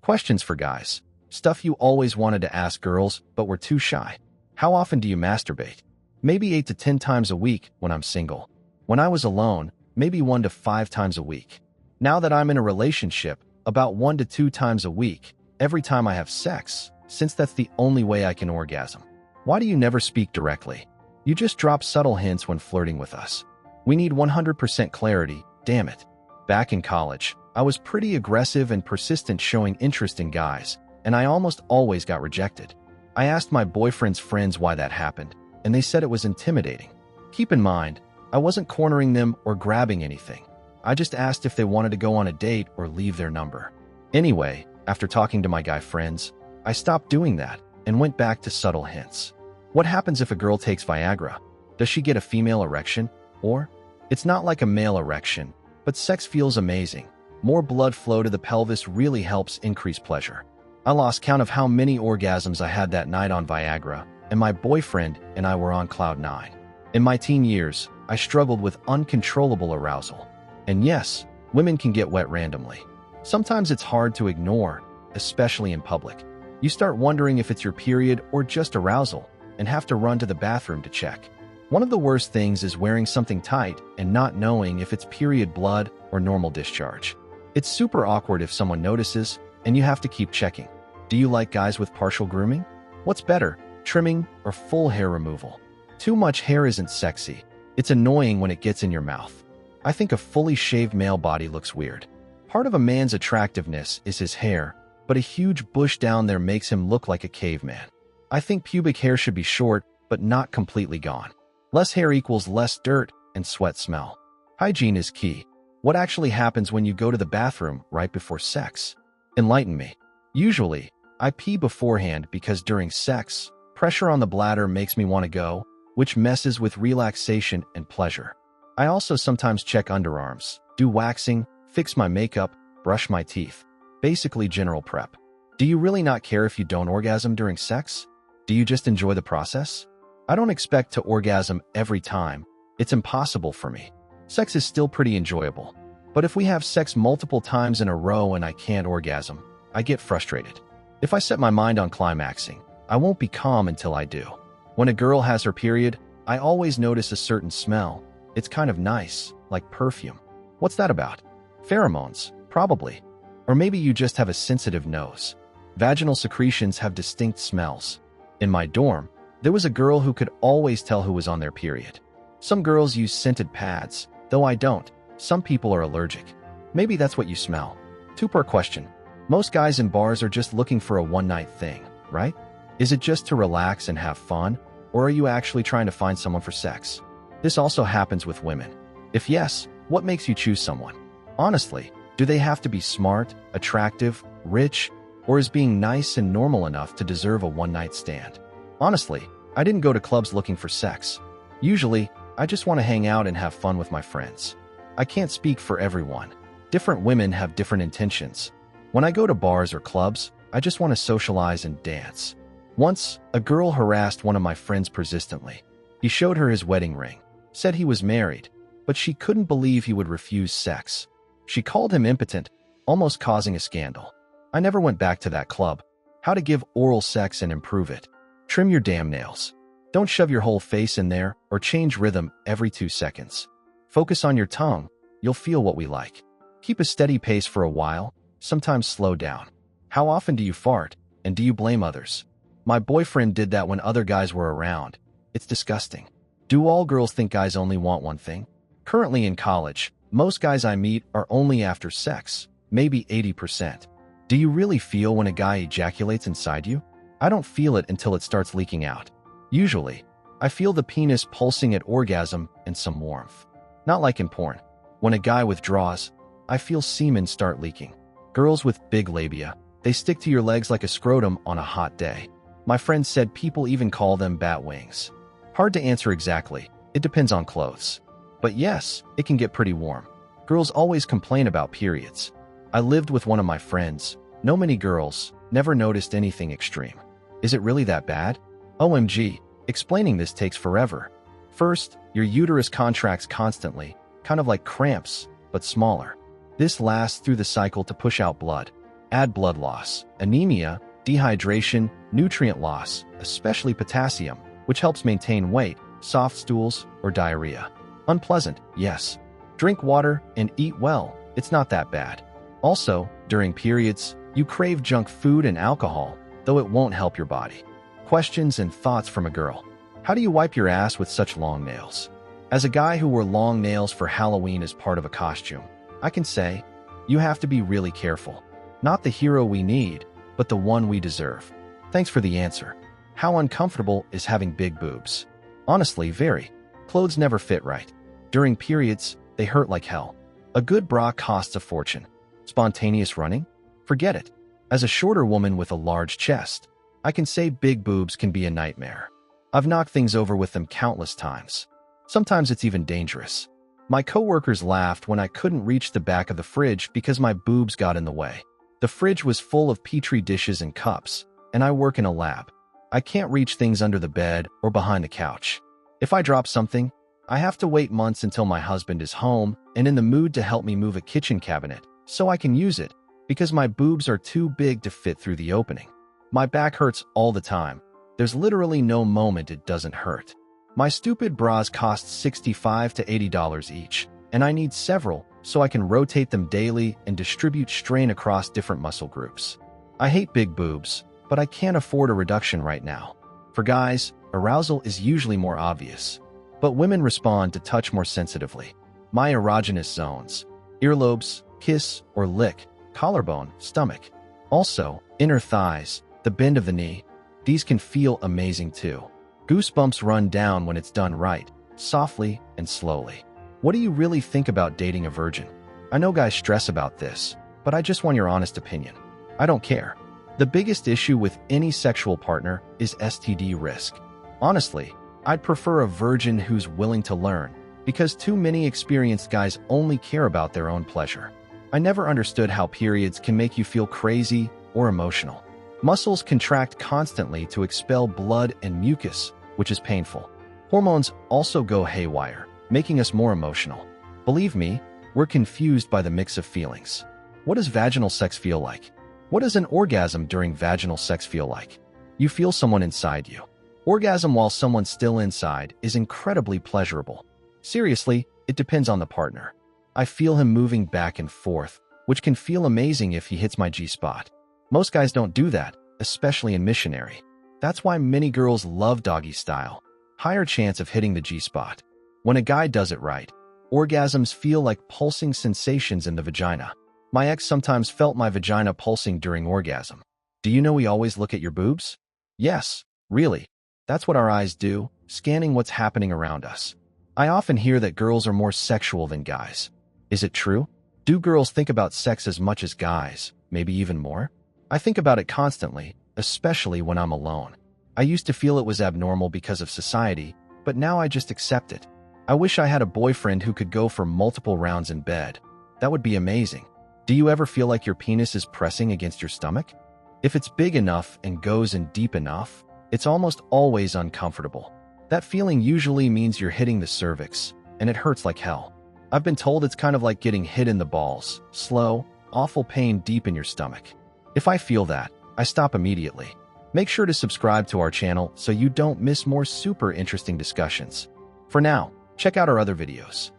Questions for guys. Stuff you always wanted to ask girls, but were too shy. How often do you masturbate? Maybe 8 to 10 times a week when I'm single. When I was alone, maybe 1 to 5 times a week. Now that I'm in a relationship, about 1 to 2 times a week, every time I have sex, since that's the only way I can orgasm. Why do you never speak directly? You just drop subtle hints when flirting with us. We need 100% clarity, damn it. Back in college, I was pretty aggressive and persistent showing interest in guys, and I almost always got rejected. I asked my boyfriend's friends why that happened, and they said it was intimidating. Keep in mind, I wasn't cornering them or grabbing anything. I just asked if they wanted to go on a date or leave their number. Anyway, after talking to my guy friends, I stopped doing that and went back to subtle hints. What happens if a girl takes Viagra? Does she get a female erection? Or, it's not like a male erection, but sex feels amazing. More blood flow to the pelvis really helps increase pleasure. I lost count of how many orgasms I had that night on Viagra, and my boyfriend and I were on cloud 9. In my teen years, I struggled with uncontrollable arousal. And yes, women can get wet randomly. Sometimes it's hard to ignore, especially in public. You start wondering if it's your period or just arousal, and have to run to the bathroom to check. One of the worst things is wearing something tight and not knowing if it's period blood or normal discharge. It's super awkward if someone notices, and you have to keep checking. Do you like guys with partial grooming? What's better, trimming or full hair removal? Too much hair isn't sexy. It's annoying when it gets in your mouth. I think a fully shaved male body looks weird. Part of a man's attractiveness is his hair, but a huge bush down there makes him look like a caveman. I think pubic hair should be short, but not completely gone. Less hair equals less dirt and sweat smell. Hygiene is key. What actually happens when you go to the bathroom right before sex? Enlighten me. Usually, I pee beforehand because during sex, pressure on the bladder makes me want to go, which messes with relaxation and pleasure. I also sometimes check underarms, do waxing, fix my makeup, brush my teeth. Basically general prep. Do you really not care if you don't orgasm during sex? Do you just enjoy the process? I don't expect to orgasm every time. It's impossible for me. Sex is still pretty enjoyable. But if we have sex multiple times in a row and I can't orgasm, I get frustrated. If I set my mind on climaxing, I won't be calm until I do. When a girl has her period, I always notice a certain smell. It's kind of nice, like perfume. What's that about? Pheromones, probably. Or maybe you just have a sensitive nose. Vaginal secretions have distinct smells. In my dorm, there was a girl who could always tell who was on their period. Some girls use scented pads, though I don't. Some people are allergic. Maybe that's what you smell. Two-part question. Most guys in bars are just looking for a one-night thing, right? Is it just to relax and have fun, or are you actually trying to find someone for sex? This also happens with women. If yes, what makes you choose someone? Honestly, do they have to be smart, attractive, rich, or is being nice and normal enough to deserve a one-night stand? Honestly, I didn't go to clubs looking for sex. Usually, I just want to hang out and have fun with my friends. I can't speak for everyone. Different women have different intentions. When I go to bars or clubs, I just want to socialize and dance. Once, a girl harassed one of my friends persistently. He showed her his wedding ring, said he was married, but she couldn't believe he would refuse sex. She called him impotent, almost causing a scandal. I never went back to that club. How to give oral sex and improve it. Trim your damn nails. Don't shove your whole face in there or change rhythm every 2 seconds. Focus on your tongue. You'll feel what we like. Keep a steady pace for a while, sometimes slow down. How often do you fart, and do you blame others? My boyfriend did that when other guys were around. It's disgusting. Do all girls think guys only want one thing? Currently in college, most guys I meet are only after sex, maybe 80%. Do you really feel when a guy ejaculates inside you? I don't feel it until it starts leaking out. Usually, I feel the penis pulsing at orgasm and some warmth. Not like in porn. When a guy withdraws, I feel semen start leaking. Girls with big labia, they stick to your legs like a scrotum on a hot day. My friend said people even call them bat wings. Hard to answer exactly. It depends on clothes. But yes, it can get pretty warm. Girls always complain about periods. I lived with one of my friends. No many girls, never noticed anything extreme. Is it really that bad? OMG, explaining this takes forever. First, your uterus contracts constantly, kind of like cramps, but smaller. This lasts through the cycle to push out blood. add blood loss, anemia, dehydration, nutrient loss, especially potassium, which helps maintain weight, soft stools, or diarrhea. Unpleasant, yes. Drink water and eat well. It's not that bad. Also, during periods, you crave junk food and alcohol, though it won't help your body. Questions and thoughts from a girl. How do you wipe your ass with such long nails? As a guy who wore long nails for Halloween as part of a costume, I can say, you have to be really careful. Not the hero we need, but the one we deserve. Thanks for the answer. How uncomfortable is having big boobs? Honestly, very. Clothes never fit right. During periods, they hurt like hell. A good bra costs a fortune. Spontaneous running? Forget it. As a shorter woman with a large chest, I can say big boobs can be a nightmare. I've knocked things over with them countless times. Sometimes it's even dangerous. My coworkers laughed when I couldn't reach the back of the fridge because my boobs got in the way. The fridge was full of petri dishes and cups, and I work in a lab. I can't reach things under the bed or behind the couch. If I drop something, I have to wait months until my husband is home and in the mood to help me move a kitchen cabinet so I can use it because my boobs are too big to fit through the opening. My back hurts all the time. There's literally no moment it doesn't hurt. My stupid bras cost $65 to $80 each, and I need several so I can rotate them daily and distribute strain across different muscle groups. I hate big boobs, but I can't afford a reduction right now. For guys, arousal is usually more obvious, but women respond to touch more sensitively. My erogenous zones: earlobes, kiss or lick, collarbone, stomach. Also, inner thighs, the bend of the knee. These can feel amazing too. Goosebumps run down when it's done right, softly and slowly. What do you really think about dating a virgin? I know guys stress about this, but I just want your honest opinion. I don't care. The biggest issue with any sexual partner is STD risk. Honestly, I'd prefer a virgin who's willing to learn, because too many experienced guys only care about their own pleasure. I never understood how periods can make you feel crazy or emotional. Muscles contract constantly to expel blood and mucus, which is painful. Hormones also go haywire, making us more emotional. Believe me, we're confused by the mix of feelings. What does vaginal sex feel like? What does an orgasm during vaginal sex feel like? You feel someone inside you. Orgasm while someone's still inside is incredibly pleasurable. Seriously, it depends on the partner. I feel him moving back and forth, which can feel amazing if he hits my G-spot. Most guys don't do that, especially in missionary. That's why many girls love doggy style. Higher chance of hitting the G-spot. When a guy does it right, orgasms feel like pulsing sensations in the vagina. My ex sometimes felt my vagina pulsing during orgasm. Do you know we always look at your boobs? Yes, really. That's what our eyes do, scanning what's happening around us. I often hear that girls are more sexual than guys. Is it true? Do girls think about sex as much as guys, maybe even more? I think about it constantly, especially when I'm alone. I used to feel it was abnormal because of society, but now I just accept it. I wish I had a boyfriend who could go for multiple rounds in bed. That would be amazing. Do you ever feel like your penis is pressing against your stomach? If it's big enough and goes in deep enough, it's almost always uncomfortable. That feeling usually means you're hitting the cervix, and it hurts like hell. I've been told it's kind of like getting hit in the balls, slow, awful pain deep in your stomach. If I feel that, I stop immediately. Make sure to subscribe to our channel so you don't miss more super interesting discussions. For now, check out our other videos.